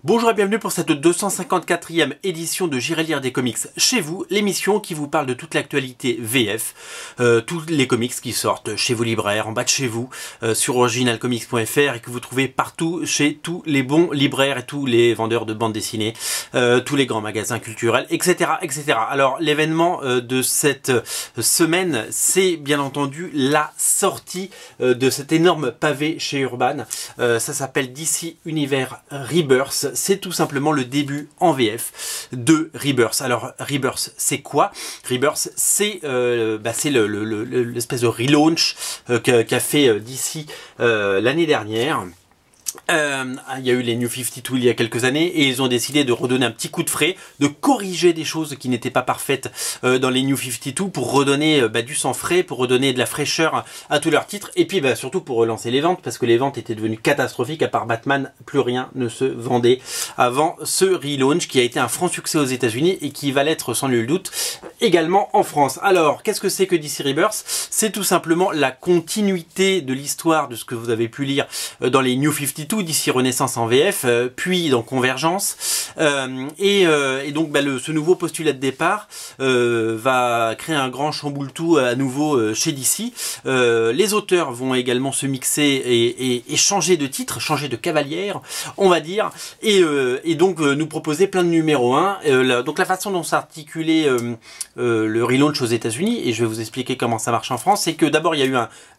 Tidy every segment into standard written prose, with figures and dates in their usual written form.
Bonjour et bienvenue pour cette 254e édition de J'irai lire des comics chez vous, l'émission qui vous parle de toute l'actualité VF, tous les comics qui sortent chez vos libraires, en bas de chez vous, sur originalcomics.fr et que vous trouvez partout chez tous les bons libraires et tous les vendeurs de bandes dessinées, tous les grands magasins culturels, etc. etc. Alors l'événement de cette semaine, c'est bien entendu la sortie de cet énorme pavé chez Urban. Ça s'appelle DC Universe Rebirth. C'est tout simplement le début en VF de Rebirth. Alors Rebirth, c'est quoi? Rebirth, c'est l'espèce de relaunch qu'a fait DC l'année dernière. Il y a eu les New 52 il y a quelques années et ils ont décidé de redonner un petit coup de frais, de corriger des choses qui n'étaient pas parfaites dans les New 52 pour redonner du sang frais, pour redonner de la fraîcheur à tous leurs titres et puis surtout pour relancer les ventes parce que les ventes étaient devenues catastrophiques. À part Batman, plus rien ne se vendait avant ce relaunch qui a été un franc succès aux États-Unis et qui va l'être sans nul doute également en France. Alors qu'est-ce que c'est que DC Rebirth? C'est tout simplement la continuité de l'histoire de ce que vous avez pu lire dans les New 52, d'ici Renaissance en VF, puis dans Convergence, et donc ce nouveau postulat de départ va créer un grand chamboule-tout à nouveau chez DC. Les auteurs vont également se mixer et changer de titre, changer de cavalière, on va dire, et donc nous proposer plein de numéros 1. Donc la façon dont s'articulait le relaunch aux États-Unis, et je vais vous expliquer comment ça marche en France, c'est que d'abord il y a eu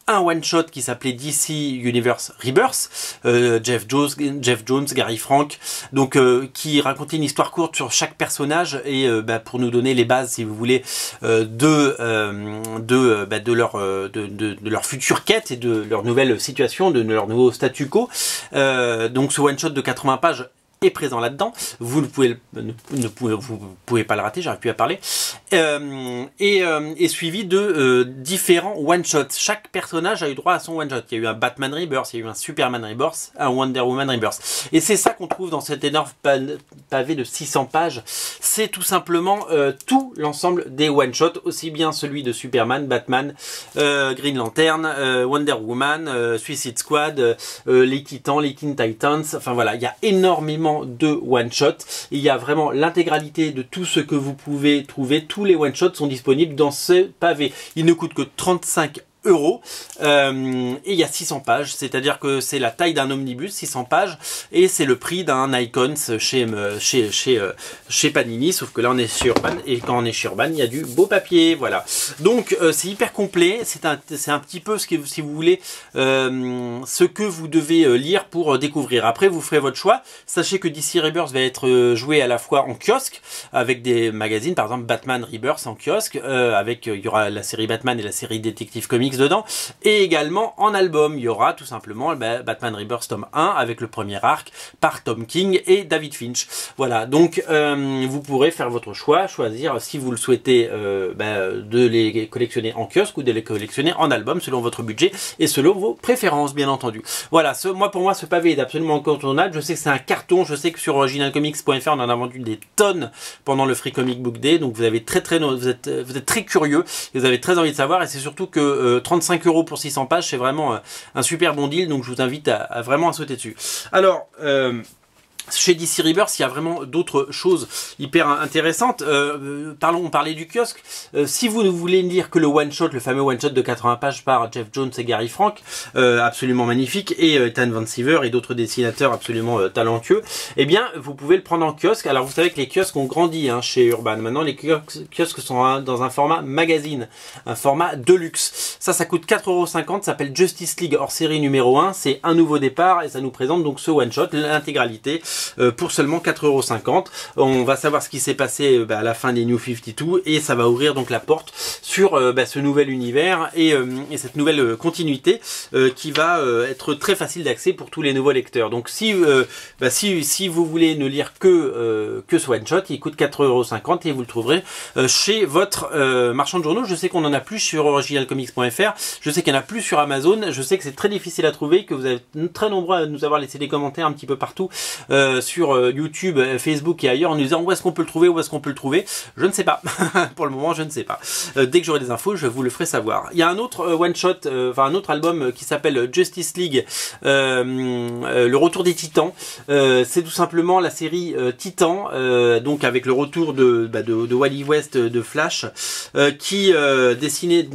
un one-shot qui s'appelait DC Universe Rebirth, Jeff Jones, Gary Frank, donc qui racontait une histoire courte sur chaque personnage et pour nous donner les bases, si vous voulez, de leur future quête et de leur nouvelle situation, de leur nouveau statu quo. Donc ce one-shot de 80 pages est présent là-dedans, vous ne pouvez pas le rater, j'arrive plus à parler, et suivi de différents one-shots. Chaque personnage a eu droit à son one-shot. Il y a eu un Batman Rebirth, il y a eu un Superman Rebirth, un Wonder Woman Rebirth, et c'est ça qu'on trouve dans cet énorme pavé de 600 pages. C'est tout simplement tout l'ensemble des one-shots, aussi bien celui de Superman, Batman, Green Lantern, Wonder Woman, Suicide Squad, les Titans, les Teen Titans, enfin voilà, il y a énormément de one-shot. Il y a vraiment l'intégralité de tout ce que vous pouvez trouver. Tous les one-shots sont disponibles dans ce pavé. Il ne coûte que 35 €, et il y a 600 pages, c'est-à-dire que c'est la taille d'un omnibus, 600 pages, et c'est le prix d'un Icons chez Panini, sauf que là on est chez Urban, et quand on est chez Urban, il y a du beau papier, voilà. Donc c'est hyper complet, c'est un petit peu ce que, si vous voulez, ce que vous devez lire pour découvrir. Après vous ferez votre choix. Sachez que DC Rebirth va être joué à la fois en kiosque, avec des magazines, par exemple Batman Rebirth en kiosque, il y aura la série Batman et la série Detective Comics dedans, et également en album. Il y aura tout simplement Batman Rebirth tome 1 avec le premier arc par Tom King et David Finch. Voilà, donc vous pourrez faire votre choix, choisir si vous le souhaitez de les collectionner en kiosque ou de les collectionner en album selon votre budget et selon vos préférences, bien entendu. Voilà, pour moi ce pavé est absolument incontournable. Je sais que c'est un carton, je sais que sur originalcomics.fr on en a vendu des tonnes pendant le Free Comic Book Day, donc vous êtes très curieux et vous avez très envie de savoir, et c'est surtout que 35 € pour 600 pages, c'est vraiment un super bon deal, donc je vous invite à vraiment sauter dessus. Alors, chez DC Rebirth, il y a vraiment d'autres choses hyper intéressantes. On parlait du kiosque. Si vous ne voulez lire que le one-shot, le fameux one-shot de 80 pages par Jeff Jones et Gary Frank, absolument magnifique, et Tan Van Sciver et d'autres dessinateurs absolument talentueux, eh bien, vous pouvez le prendre en kiosque. Alors, vous savez que les kiosques ont grandi chez Urban. Maintenant, les kiosques sont dans un format magazine, un format deluxe. Ça coûte 4,50 €, ça s'appelle Justice League hors série numéro 1. C'est un nouveau départ et ça nous présente donc ce one-shot, l'intégralité, pour seulement 4,50 €. On va savoir ce qui s'est passé à la fin des New 52 et ça va ouvrir donc la porte sur ce nouvel univers et cette nouvelle continuité qui va être très facile d'accès pour tous les nouveaux lecteurs. Donc si vous voulez ne lire que ce one shot, il coûte 4,50 € et vous le trouverez chez votre marchand de journaux. Je sais qu'on en a plus sur originalcomics.fr, je sais qu'il y en a plus sur Amazon, je sais que c'est très difficile à trouver, que vous êtes très nombreux à nous avoir laissé des commentaires un petit peu partout sur YouTube, Facebook et ailleurs en nous disant où est-ce qu'on peut le trouver, où est-ce qu'on peut le trouver. Je ne sais pas. Pour le moment, je ne sais pas. Dès que j'aurai des infos, je vous le ferai savoir. Il y a un autre one-shot, enfin un autre album qui s'appelle Justice League, le retour des Titans. C'est tout simplement la série Titan, donc avec le retour de Wally West de Flash, qui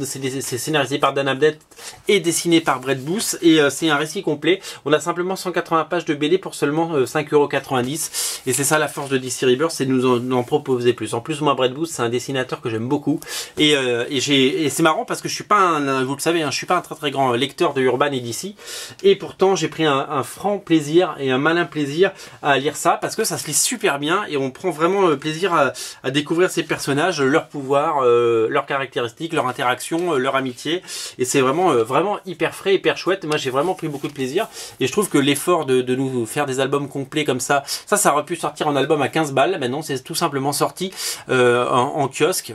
c'est scénarisé par Dan Abnett et dessiné par Brett Booth, et c'est un récit complet. On a simplement 180 pages de BD pour seulement 5,90 €, et c'est ça la force de DC Rebirth, c'est de nous en proposer plus. En plus, moi, Brett Booth, c'est un dessinateur que j'aime beaucoup, et c'est marrant parce que je suis pas vous le savez, hein, je suis pas un très très grand lecteur de Urban et DC, et pourtant j'ai pris un franc plaisir et un malin plaisir à lire ça, parce que ça se lit super bien et on prend vraiment plaisir à découvrir ces personnages, leurs pouvoirs, leurs caractéristiques, leur interaction, leur amitié, et c'est vraiment hyper frais, hyper chouette. Moi j'ai vraiment pris beaucoup de plaisir, et je trouve que l'effort de nous faire des albums complets comme ça aurait pu sortir en album à 15 balles, maintenant c'est tout simplement sorti en kiosque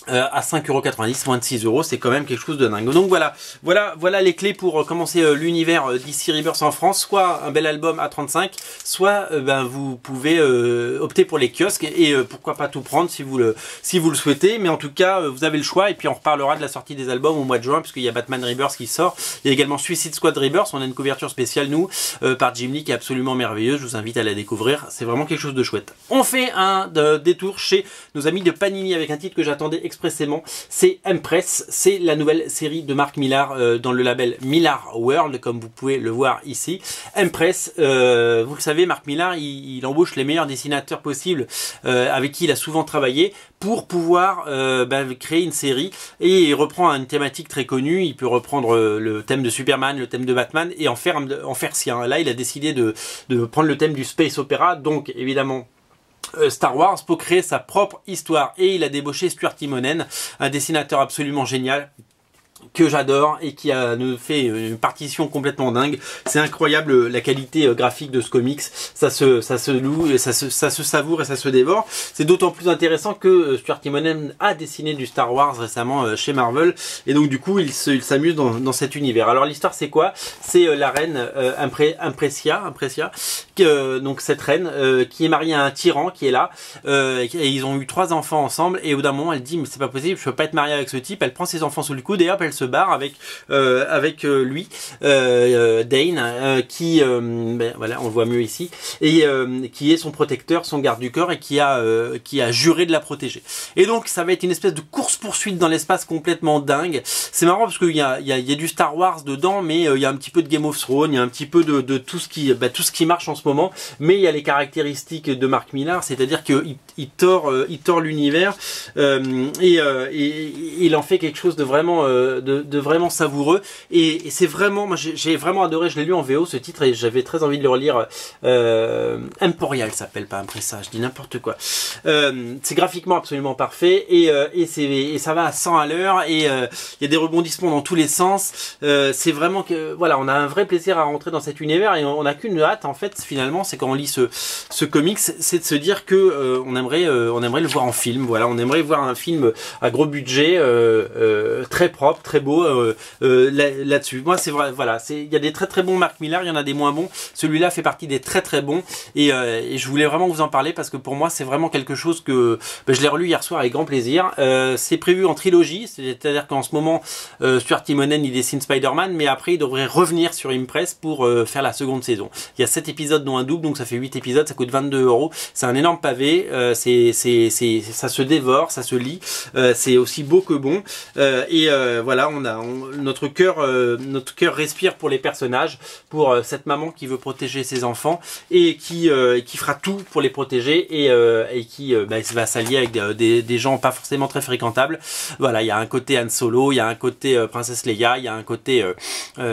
à 5,90 €, moins de 6 €, c'est quand même quelque chose de dingue. Donc voilà les clés pour commencer l'univers DC Rebirth en France. Soit un bel album à 35, soit vous pouvez opter pour les kiosques, et pourquoi pas tout prendre si vous le souhaitez. Mais en tout cas, vous avez le choix, et puis on reparlera de la sortie des albums au mois de juin, puisqu'il y a Batman Rebirth qui sort. Il y a également Suicide Squad Rebirth, on a une couverture spéciale nous par Jim Lee qui est absolument merveilleuse, je vous invite à la découvrir, c'est vraiment quelque chose de chouette. On fait un détour chez nos amis de Panini avec un titre que j'attendais expressément, c'est Empress, c'est la nouvelle série de Mark Millar dans le label Millar World, comme vous pouvez le voir ici. Empress, vous le savez, Mark Millar, il embauche les meilleurs dessinateurs possibles avec qui il a souvent travaillé pour pouvoir créer une série, et il reprend une thématique très connue. Il peut reprendre le thème de Superman, le thème de Batman, et en faire sien. Là, il a décidé de prendre le thème du space opéra, donc évidemment Star Wars, pour créer sa propre histoire, et il a débauché Stuart Timonen, un dessinateur absolument génial que j'adore et qui nous fait une partition complètement dingue. C'est incroyable la qualité graphique de ce comics, ça se loue, et ça se savoure et ça se dévore. C'est d'autant plus intéressant que Stuart Timonen a dessiné du Star Wars récemment chez Marvel, et donc du coup il s'amuse dans cet univers. Alors l'histoire c'est quoi? C'est la reine Impresia, donc cette reine qui est mariée à un tyran qui est là, et ils ont eu 3 enfants ensemble, et au bout d'un moment elle dit mais c'est pas possible, je peux pas être mariée avec ce type. Elle prend ses enfants sous le coude et hop elle se barre avec lui, Dane, qui voilà, on le voit mieux ici, et qui est son protecteur, son garde du corps, et qui a juré de la protéger. Et donc ça va être une espèce de course poursuite dans l'espace complètement dingue. C'est marrant parce qu'il y a du Star Wars dedans, mais il y a un petit peu de Game of Thrones, il y a un petit peu de tout ce qui marche en ce moment, mais il y a les caractéristiques de Mark Millar, c'est-à-dire qu'il tord l'univers, et il en fait quelque chose de vraiment savoureux, et c'est vraiment, moi j'ai vraiment adoré. Je l'ai lu en VO ce titre, et j'avais très envie de le relire. Emporia, il s'appelle, pas Impressa, je dis n'importe quoi. C'est graphiquement absolument parfait, et ça va à 100 à l'heure, et il y a des rebondissements dans tous les sens. C'est vraiment que voilà, on a un vrai plaisir à rentrer dans cet univers, et on n'a qu'une hâte en fait finalement, c'est quand on lit ce comics, c'est de se dire que on aimerait le voir en film. Voilà, on aimerait voir un film à gros budget, très propre, très beau là-dessus. Moi c'est vrai, voilà, il y a des très très bons Mark Millar, il y en a des moins bons. Celui-là fait partie des très très bons, et je voulais vraiment vous en parler parce que pour moi c'est vraiment quelque chose que je l'ai relu hier soir avec grand plaisir. C'est prévu en trilogie, c'est-à-dire qu'en ce moment Stuart Timonen il dessine Spider-Man, mais après il devrait revenir sur Impress pour faire la seconde saison. Il y a 7 épisodes dont un double, donc ça fait 8 épisodes, ça coûte 22 €. C'est un énorme pavé, ça se dévore, ça se lit, c'est aussi beau que bon, et voilà, notre cœur respire pour les personnages, pour cette maman qui veut protéger ses enfants, et qui fera tout pour les protéger, et qui va s'allier avec des gens pas forcément très fréquentables. Voilà, il y a un côté Han Solo, il y a un côté Princesse Leia, il y a un côté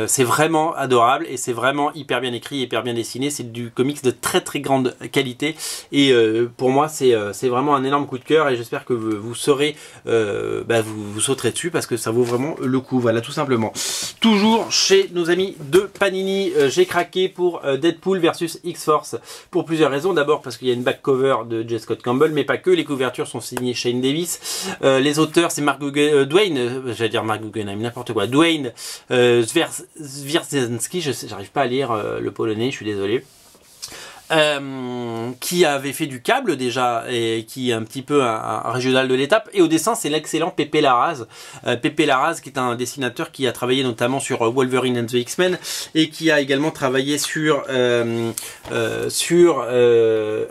c'est vraiment adorable, et c'est vraiment hyper bien écrit, hyper bien dessiné. C'est du comics de très très grande qualité, et pour moi c'est vraiment un énorme coup de cœur, et j'espère que vous saurez vous sauterez dessus parce que ça vaut vraiment le coup. Voilà, tout simplement. Toujours chez nos amis de Panini, j'ai craqué pour Deadpool versus X-Force pour plusieurs raisons. D'abord parce qu'il y a une back cover de J. Scott Campbell, mais pas que. Les couvertures sont signées Shane Davis. Les auteurs c'est Dwayne Zwierczynski, j'arrive pas à lire le polonais, je suis désolé. qui avait fait du câble déjà et qui est un petit peu un régional de l'étape. Et au dessin, c'est l'excellent Pepe Larraz. Pepe Larraz, qui est un dessinateur qui a travaillé notamment sur Wolverine and the X-Men et qui a également travaillé sur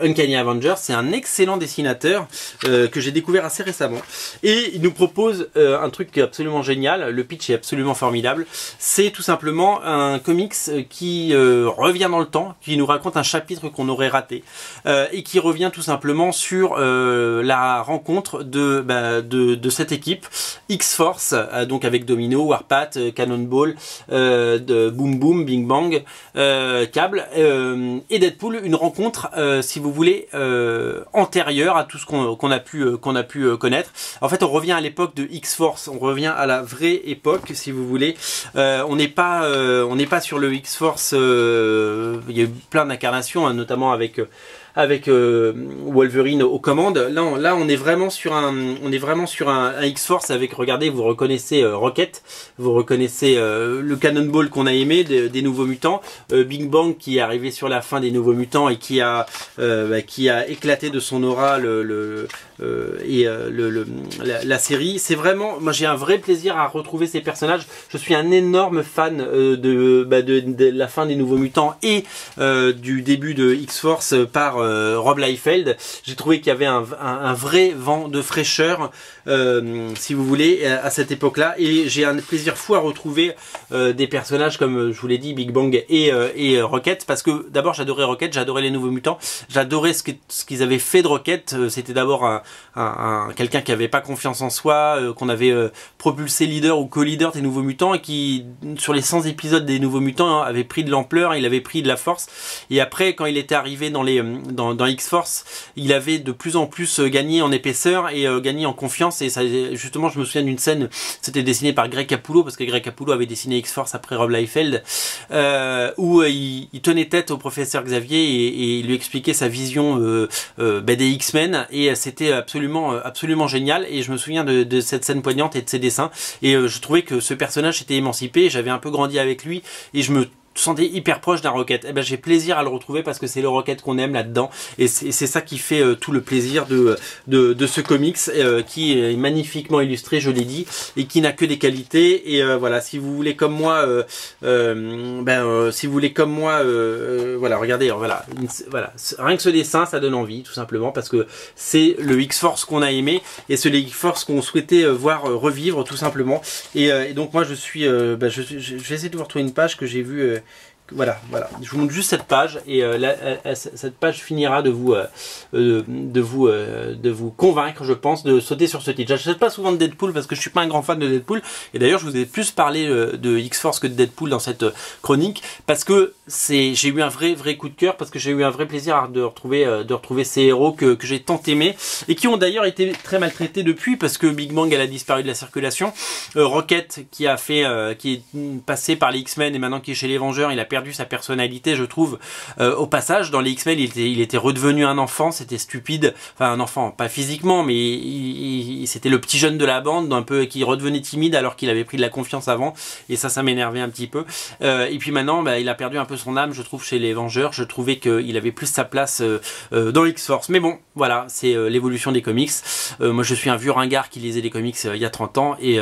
Uncanny Avengers. C'est un excellent dessinateur que j'ai découvert assez récemment. Et il nous propose un truc absolument génial. Le pitch est absolument formidable. C'est tout simplement un comics qui revient dans le temps, qui nous raconte un chapitre qu'on aurait raté et qui revient tout simplement sur la rencontre de cette équipe X-Force, donc avec Domino, Warpath, Cannonball, de Boom Boom, Bing Bang, Cable et Deadpool. Une rencontre, si vous voulez, antérieure à tout ce qu'on a pu connaître. En fait, on revient à l'époque de X-Force, on revient à la vraie époque, si vous voulez. On n'est pas sur le X-Force. Il y a eu plein d'incarnations, hein, notamment avec Wolverine aux commandes. Là, on est vraiment sur un X-Force avec, regardez, vous reconnaissez Rocket, vous reconnaissez le Cannonball qu'on a aimé des Nouveaux Mutants, Big Bang qui est arrivé sur la fin des Nouveaux Mutants et qui a éclaté de son aura la série. C'est vraiment, moi j'ai un vrai plaisir à retrouver ces personnages. Je suis un énorme fan de la fin des Nouveaux Mutants et du début de X-Force par Rob Liefeld. J'ai trouvé qu'il y avait un vrai vent de fraîcheur, si vous voulez, à cette époque-là, et j'ai un plaisir fou à retrouver des personnages comme je vous l'ai dit, Big Bang et Rocket, parce que d'abord j'adorais Rocket, j'adorais les Nouveaux Mutants, j'adorais ce qu'ils avaient fait de Rocket. C'était d'abord quelqu'un qui avait pas confiance en soi, qu'on avait propulsé leader ou co-leader des Nouveaux Mutants, et qui sur les 100 épisodes des Nouveaux Mutants avait pris de l'ampleur, il avait pris de la force, et après quand il était arrivé dans X-Force, il avait de plus en plus gagné en épaisseur et gagné en confiance. Et ça, justement, je me souviens d'une scène, c'était dessiné par Greg Capullo, parce que Greg Capullo avait dessiné X-Force après Rob Liefeld, où il tenait tête au professeur Xavier et il lui expliquait sa vision des X-Men, et c'était absolument génial. Et je me souviens de cette scène poignante et de ses dessins, et je trouvais que ce personnage était émancipé, j'avais un peu grandi avec lui et je me sentais hyper proche d'un Rocket. Et ben j'ai plaisir à le retrouver parce que c'est le Rocket qu'on aime là-dedans, et c'est ça qui fait tout le plaisir de ce comics qui est magnifiquement illustré, je l'ai dit, et qui n'a que des qualités. Et voilà, si vous voulez comme moi voilà, regardez, voilà, rien que ce dessin, ça donne envie, tout simplement, parce que c'est le X-Force qu'on a aimé et c'est le X-Force qu'on souhaitait voir revivre, tout simplement. Et donc moi je vais essayer de vous retrouver une page que j'ai vue. Voilà, je vous montre juste cette page, et cette page finira de vous convaincre, je pense, de sauter sur ce titre. J'achète pas souvent de Deadpool parce que je suis pas un grand fan de Deadpool, et d'ailleurs je vous ai plus parlé de X-Force que de Deadpool dans cette chronique, parce que j'ai eu un vrai coup de cœur, parce que j'ai eu un vrai plaisir de retrouver ces héros que j'ai tant aimés, et qui ont d'ailleurs été très maltraités depuis, parce que Big Bang elle a disparu de la circulation, Rocket qui est passé par les X-Men et maintenant qui est chez les Vengeurs, il a perdu sa personnalité, je trouve, au passage. Dans les X-Men, il était redevenu un enfant, c'était stupide, enfin un enfant, pas physiquement, mais c'était le petit jeune de la bande, un peu, qui redevenait timide alors qu'il avait pris de la confiance avant, et ça m'énervait un petit peu. Et puis maintenant, il a perdu un peu son âme, je trouve, chez les Vengeurs. Je trouvais qu'il avait plus sa place dans X-Force, mais bon, voilà, c'est l'évolution des comics. Moi, je suis un vieux ringard qui lisait des comics il y a 30 ans, et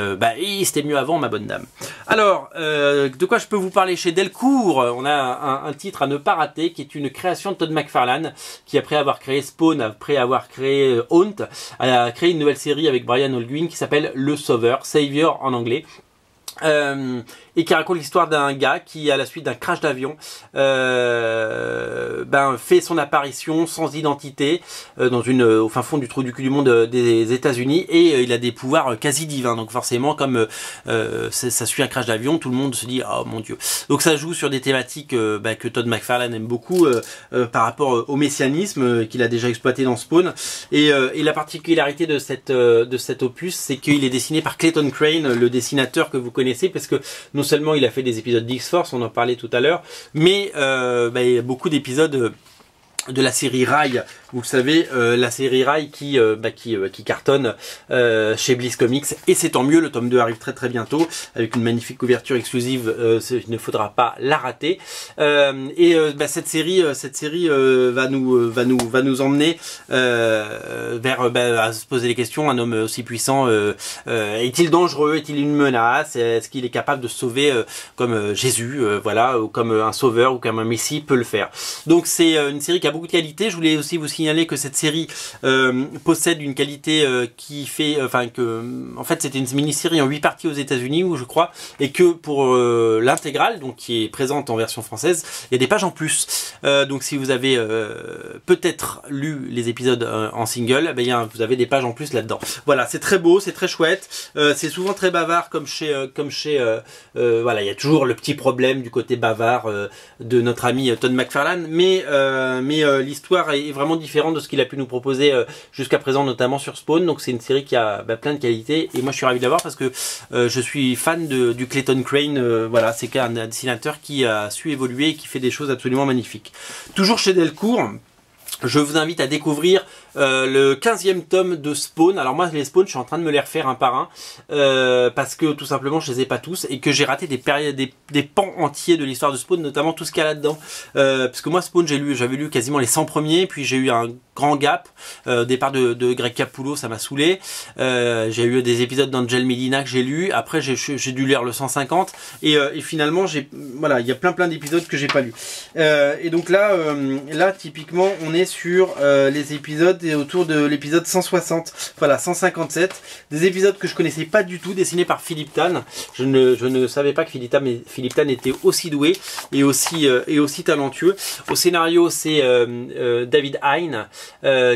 c'était mieux avant, ma bonne dame. Alors, de quoi je peux vous parler chez Delcourt? On a un titre à ne pas rater, qui est une création de Todd McFarlane, qui après avoir créé Spawn, après avoir créé Haunt, a créé une nouvelle série avec Brian Holguin qui s'appelle Le Sauveur, Savior en anglais. Et qui raconte l'histoire d'un gars qui, à la suite d'un crash d'avion, fait son apparition sans identité au fin fond du trou du cul du monde des États-Unis, et il a des pouvoirs quasi divins. Donc forcément, comme ça suit un crash d'avion, tout le monde se dit oh mon Dieu. Donc ça joue sur des thématiques que Todd McFarlane aime beaucoup par rapport au messianisme qu'il a déjà exploité dans Spawn. Et la particularité de cet opus, c'est qu'il est dessiné par Clayton Crane, le dessinateur que vous connaissez, parce que non seulement il a fait des épisodes d'X-Force, on en parlait tout à l'heure, mais il y a beaucoup d'épisodes de la série Rai, vous le savez, la série Rai qui cartonne chez Bliss Comics, et c'est tant mieux. Le tome 2 arrive très très bientôt avec une magnifique couverture exclusive, il ne faudra pas la rater. Cette série va nous emmener vers à se poser les questions. Un homme aussi puissant est-il dangereux, est-il une menace, est-ce qu'il est capable de se sauver comme Jésus, voilà, ou comme un sauveur ou comme un messie peut le faire. Donc c'est une série qui a beaucoup de qualité. Je voulais aussi vous signaler que cette série possède une qualité qui fait, en fait c'était une mini-série en 8 parties aux États-Unis, je crois, et que pour l'intégrale, donc qui est présente en version française, il y a des pages en plus. Donc si vous avez peut-être lu les épisodes en single, vous avez des pages en plus là-dedans. Voilà, c'est très beau, c'est très chouette. C'est souvent très bavard comme chez voilà, il y a toujours le petit problème du côté bavard de notre ami Todd McFarlane, mais l'histoire est vraiment différente de ce qu'il a pu nous proposer jusqu'à présent, notamment sur Spawn. Donc c'est une série qui a plein de qualités, et moi je suis ravi de l'avoir parce que je suis fan du Clayton Crane. Voilà, c'est un dessinateur qui a su évoluer et qui fait des choses absolument magnifiques. Toujours chez Delcourt, je vous invite à découvrir le 15e tome de Spawn. Alors moi les Spawn, je suis en train de me les refaire un par un parce que tout simplement je les ai pas tous et que j'ai raté des pans entiers de l'histoire de Spawn, notamment tout ce qu'il y a là-dedans. Parce que moi Spawn, j'avais lu quasiment les 100 premiers, puis j'ai eu un grand gap. Départ de Greg Capullo, ça m'a saoulé. J'ai eu des épisodes d'Angel Medina que j'ai lu. Après j'ai dû lire le 150 et finalement voilà, il y a plein d'épisodes que j'ai pas lu. Et donc là typiquement on est sur les épisodes autour de l'épisode 160, voilà, 157, des épisodes que je connaissais pas du tout, dessinés par Philippe Tan. Je ne savais pas que Philippe Tan était aussi doué et aussi talentueux. Au scénario, c'est David Hein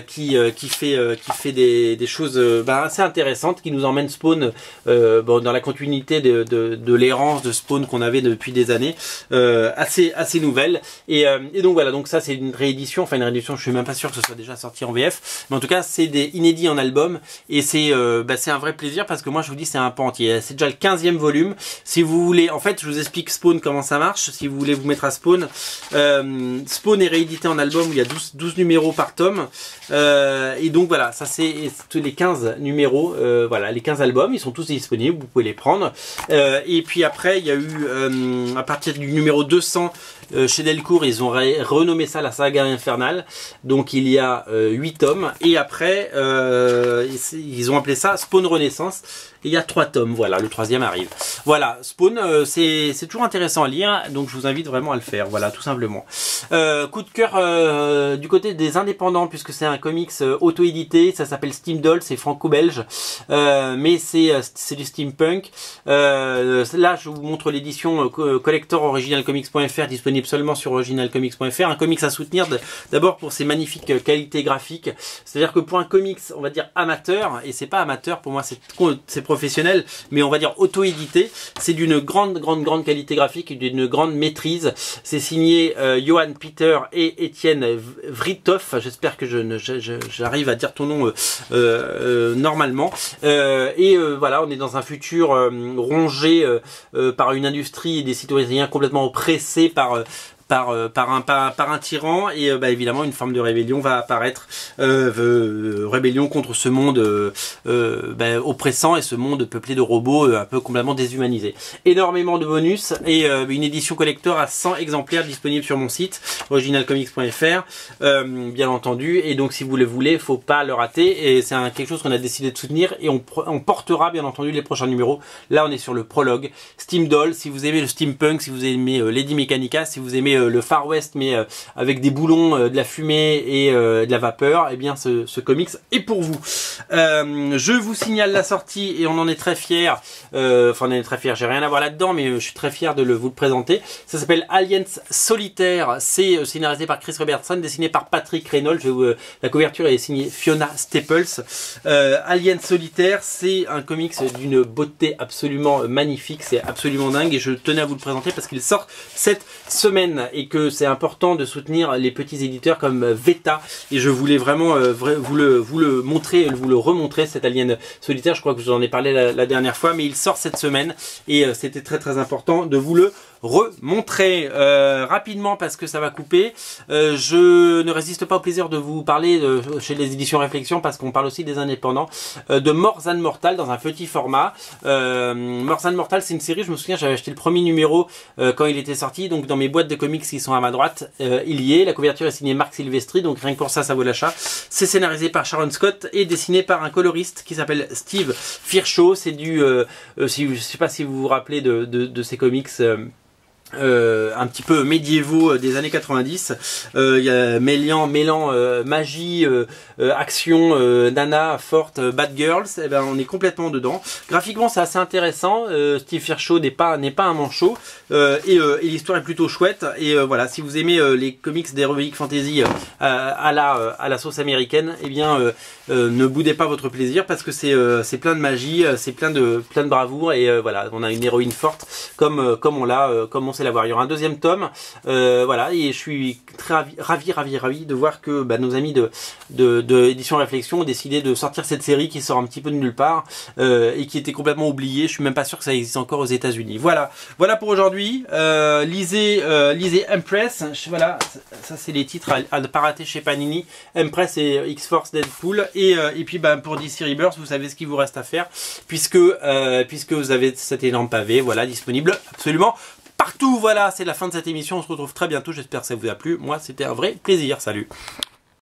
qui fait des choses assez intéressantes, qui nous emmène Spawn dans la continuité de l'errance de Spawn qu'on avait depuis des années, assez nouvelle. Et donc voilà, donc ça c'est une réédition, je suis même pas sûr que ce soit déjà sorti en VF. Mais en tout cas, c'est des inédits en album, et c'est un vrai plaisir parce que moi je vous dis, c'est un pan entier. C'est déjà le 15e volume. Si vous voulez, en fait, je vous explique Spawn comment ça marche. Si vous voulez vous mettre à Spawn, Spawn est réédité en album où il y a 12 numéros par tome. Et donc voilà, ça c'est tous les 15 numéros, voilà, les 15 albums, ils sont tous disponibles, vous pouvez les prendre. Et puis après, il y a eu, à partir du numéro 200, chez Delcourt, ils ont renommé ça la saga infernale. Donc il y a 8 tomes, et après ils ont appelé ça Spawn Renaissance, et il y a 3 tomes. Voilà, le 3e arrive. Voilà, Spawn, c'est toujours intéressant à lire, donc je vous invite vraiment à le faire. Voilà, tout simplement. Coup de cœur du côté des indépendants, puisque c'est un comics auto-édité, ça s'appelle Steam Doll, c'est franco-belge, mais c'est du steampunk. Là je vous montre l'édition collector originalcomics.fr, disponible seulement sur originalcomics.fr. Un comics à soutenir d'abord pour ses magnifiques qualités graphiques. C'est-à-dire que pour un comics, on va dire amateur, et c'est pas amateur pour moi, c'est professionnel, mais on va dire auto-édité, c'est d'une grande qualité graphique, d'une grande maîtrise. C'est signé Johan Peter et Étienne Vritov. J'espère que j'arrive à dire ton nom normalement. Voilà, on est dans un futur rongé par une industrie et des citoyens complètement oppressés par un tyran, et évidemment une forme de rébellion va apparaître, rébellion contre ce monde oppressant et ce monde peuplé de robots un peu complètement déshumanisés. Énormément de bonus et une édition collector à 100 exemplaires disponible sur mon site originalcomics.fr, bien entendu, et donc si vous le voulez, faut pas le rater, et c'est quelque chose qu'on a décidé de soutenir, et on portera bien entendu les prochains numéros. Là on est sur le prologue Steam Doll. Si vous aimez le steampunk, si vous aimez Lady Mechanica, si vous aimez le Far West mais avec des boulons, de la fumée et de la vapeur, et bien ce comics est pour vous. Je vous signale la sortie, et on en est très fiers, enfin on en est très fiers, j'ai rien à voir là-dedans, mais je suis très fier de vous le présenter. Ça s'appelle Aliens Solitaire, c'est scénarisé par Chris Robertson, dessiné par Patrick Reynolds. La couverture est signée Fiona Staples. Aliens Solitaire, c'est un comics d'une beauté absolument magnifique, c'est absolument dingue, et je tenais à vous le présenter parce qu'il sort cette semaine. et que c'est important de soutenir les petits éditeurs comme Veta, et je voulais vraiment vous le montrer, vous le remontrer, cet Alien Solitaire. Je crois que je vous en ai parlé la dernière fois, mais il sort cette semaine et c'était très important de vous le remontrer rapidement parce que ça va couper. Je ne résiste pas au plaisir de vous parler chez les éditions Réflexion, parce qu'on parle aussi des indépendants, de More Than Mortal dans un petit format. More Than Mortal, c'est une série, je me souviens, j'avais acheté le premier numéro quand il était sorti, donc dans mes boîtes de comics qui sont à ma droite, il y est. La couverture est signée Marc Silvestri, donc rien que pour ça, ça vaut l'achat. C'est scénarisé par Sharon Scott et dessiné par un coloriste qui s'appelle Steve Fircho. C'est du, je sais pas si vous vous rappelez de ces comics un petit peu médiévaux des années 90, il y a mêlant magie, action, nana forte, bad girls, et ben on est complètement dedans. Graphiquement c'est assez intéressant, Steve Fircho n'est pas un manchot, et l'histoire est plutôt chouette, et voilà, si vous aimez les comics d'Heroic Fantasy à la sauce américaine, et bien ne boudez pas votre plaisir, parce que c'est plein de magie, c'est plein de bravoure, et voilà, on a une héroïne forte comme on sait l'avoir. Il y aura un deuxième tome, voilà, et je suis très ravi de voir que nos amis de Édition Réflexion ont décidé de sortir cette série qui sort un petit peu de nulle part et qui était complètement oubliée. Je suis même pas sûr que ça existe encore aux États-Unis. Voilà pour aujourd'hui. Lisez Empress. Voilà, ça c'est les titres à ne pas rater chez Panini. Empress et X-Force Deadpool. Et puis pour DC Rebirth, vous savez ce qu'il vous reste à faire, puisque vous avez cet énorme pavé, voilà, disponible absolument partout. Voilà, c'est la fin de cette émission. On se retrouve très bientôt. J'espère que ça vous a plu. Moi, c'était un vrai plaisir. Salut.